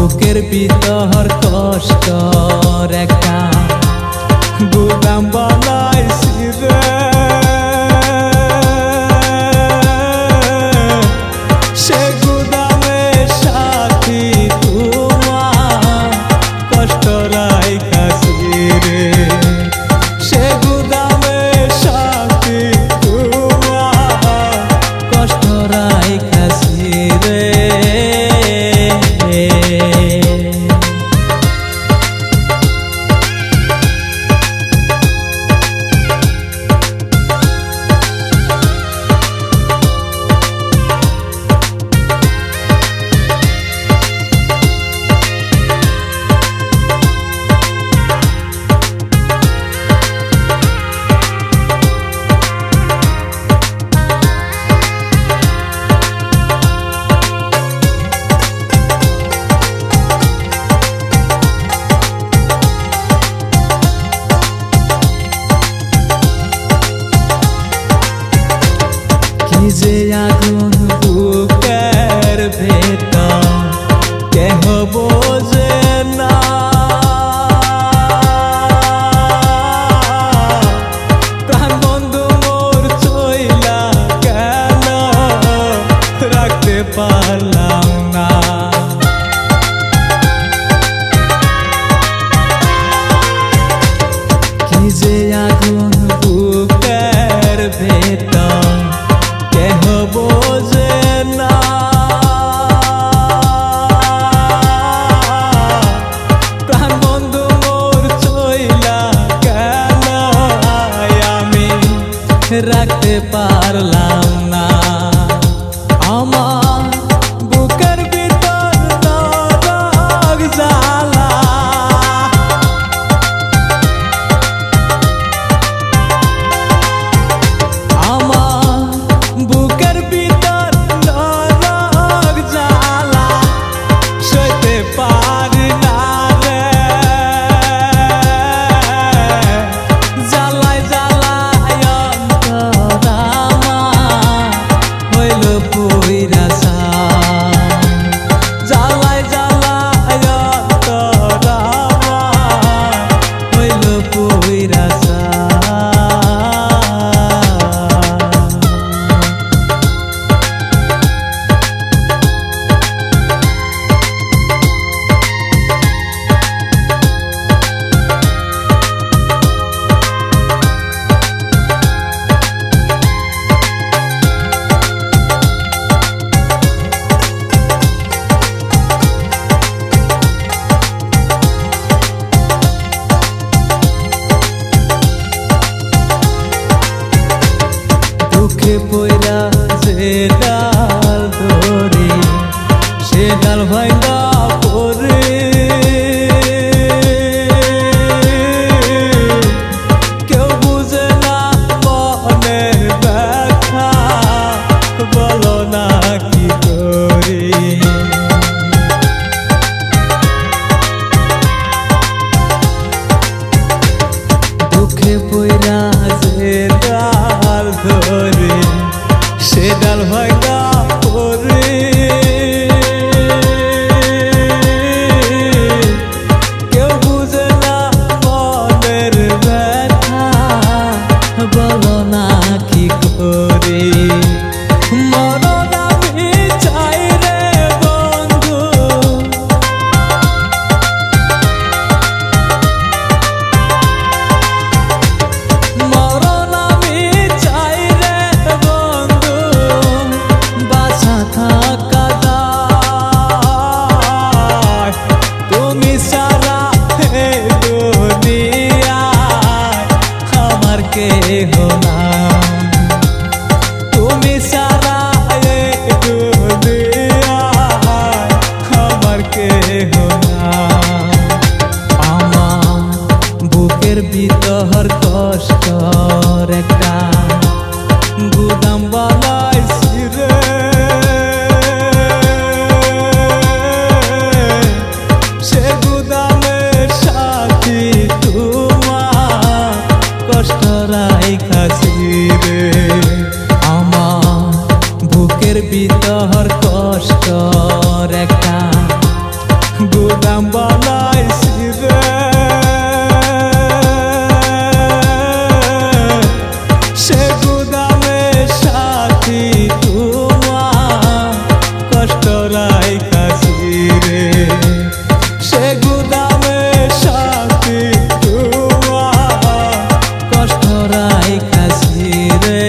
বুকের ভিতর কষ্টর একটা গুদাম বানাইছি রে, সে গুদামে সাথী তোমার কষ্ট রাইখাছি রে, সে গুদামে সাথী তোমার কষ্ট রাইখাছি রে। যে আগুন বুকের ভেতর কেহ বোঝে না, প্রাণ বন্ধু মোর চইলা কেন রাখতে পারলাম না। কি যে আগুন বুকের ভেতর কেহ বোঝে না, প্রাণ বন্ধু মোর চইলা কেন আমি রাখতে পারলাম না। আমার বুকের ভিতর নরক জ্বালা, বুকের ভিতর নরক জ্বালা সইতে পারি না রে, জ্বালায় জ্বালায় অন্তর আমার হইল পুইরা ছাই, জ্বালায় জ্বালায় অন্তর আমার হইল পুইরা ছাই। দুঃখে পইরা যে ডাল ধরে সে ডাল ভাঙ্গা পড়ে, কেউ বুঝে না মনের ব্যথা, বলো না কি করি। দুঃখে পইরা যে ডাল ধরে সে ডাল ভাঙ্গা পড়ে, কেউ বুঝে না মনের ব্যথা, বলো না কি করি। মরণ আমি চাই রে বন্ধু, মরণ আমি চাই রে বন্ধু, বাঁচা থাকা যায় তুমি সারা হে দুনিয়ায় আমার কেহ নাই, তুমি সারা হে দুনিয়ায় আমার কেহ নাই। আমার বুকের ভিতর কষ্টর একটা গুদাম বানাইছি রে, সে গুদামে সাথী তোমার কষ্ট রাইখাছি রে। আমার বুকের ভিতর কষ্টর একটা গুদাম বানাইছি রে সে গুদামের সাথী তোমার কষ্ট রাইখাছি রে সে গুদামের সাথী তোমার কষ্ট রাইখাছি রে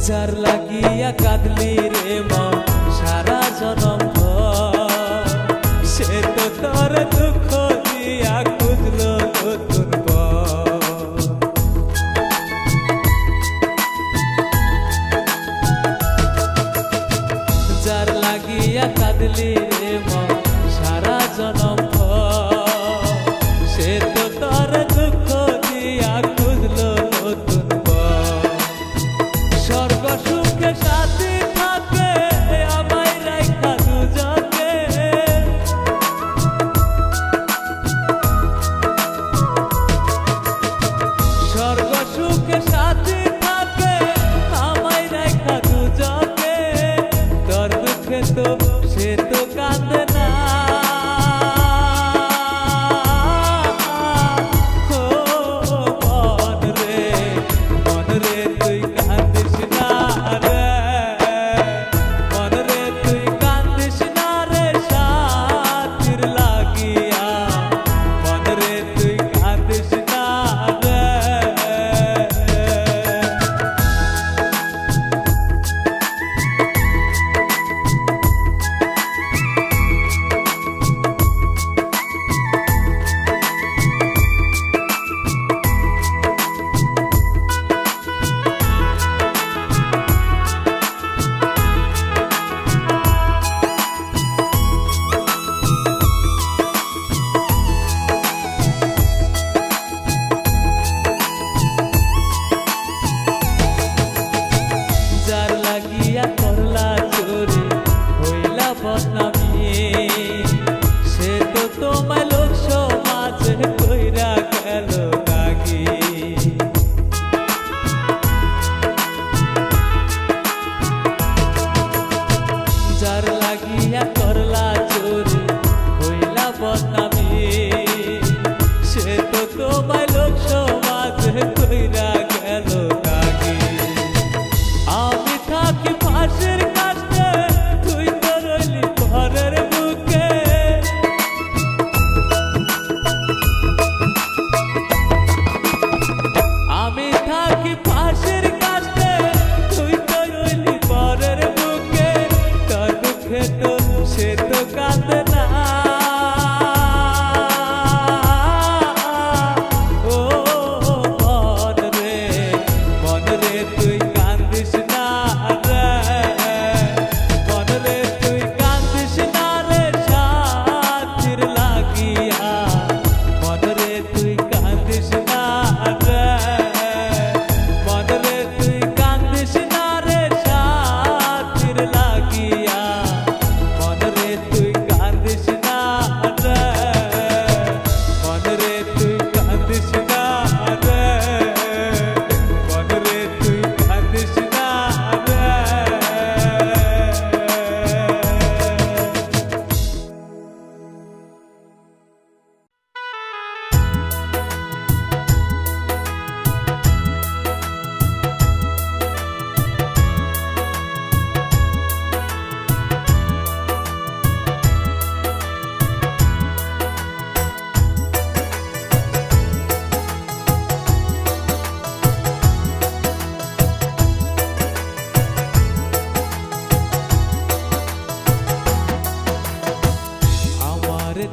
যার লাগিয়া কাঁদলি রে মন সারা জনম ভর সে তো তোর দুঃখ দিয়া খুঁজলো নতুন বর যার লাগিয়া কাঁদলি রে মন সারা জনম ভর সে তো তোর দুঃখ দিয়া খুঁজলো নতুন বর স্বর্গ সুখে সাথী থাকে সে তো তোমায় লোক সমাজে কইরা গেল দাগি। আমি থাকি পাশের কাছে, তুই তো রইলি ঘরের বুকে। আমি থাকি পাশের কাছে, তুই তো রইলি ঘরের বুকে। তোর দুঃখে তো সে তো কাঁদে না।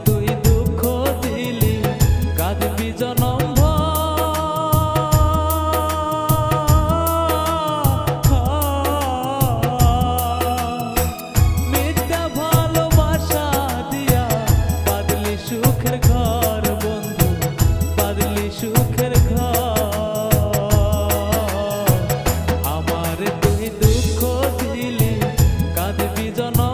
তুই দুঃখ দিলি কাঁদবি জনম মিথ্যা ভালোবাসা দিয়া বাদলি সুখের ঘর বন্ধু, বাদলি সুখের ঘর। আমার তুই দুঃখ দিলি কাঁদবি জনম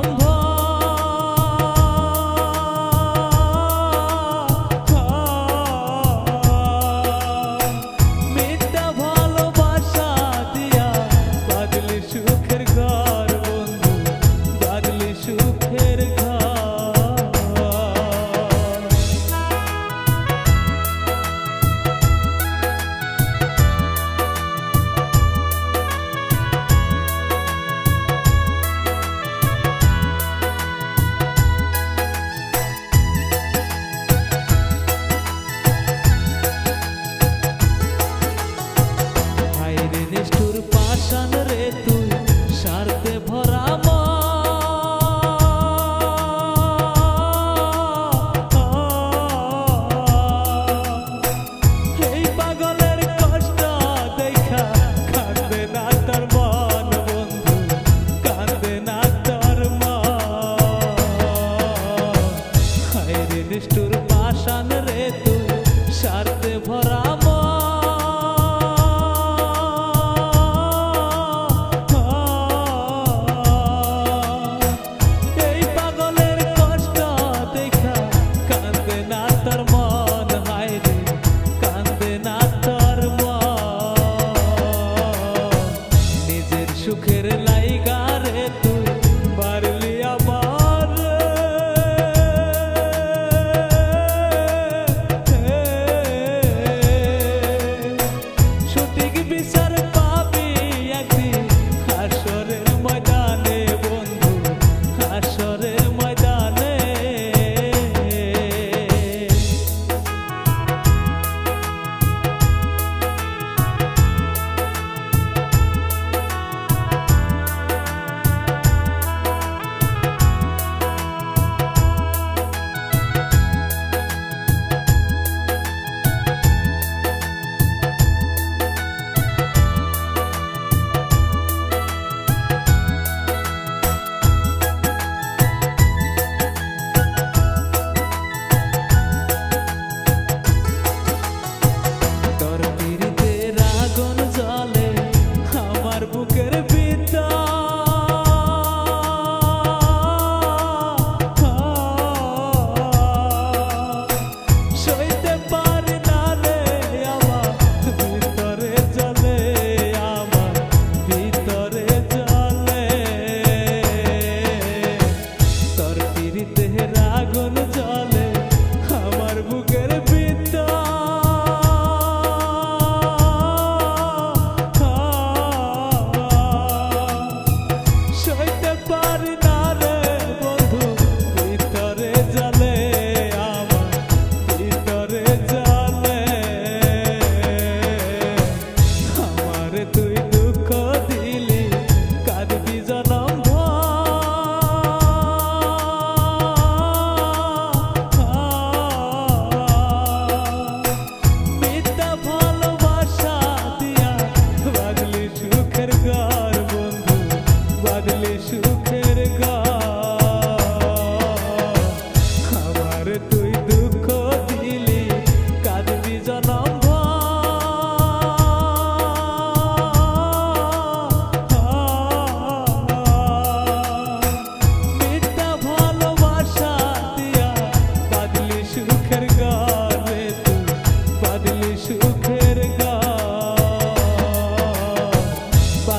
নিষ্ঠুর পাষাণ রে তুই স্বার্থে ভরা এই পাগলের কষ্ট দেখা কান্দে না তোর মন, হায় রে কান্দে না তোর মন। নিজের সুখের লাইগা রে তুই বারলি আমার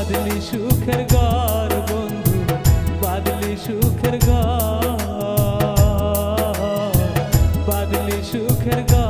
বাদলি সুখের ঘর বন্ধু, বাদলি সুখের ঘর, বাদলি সুখের ঘর।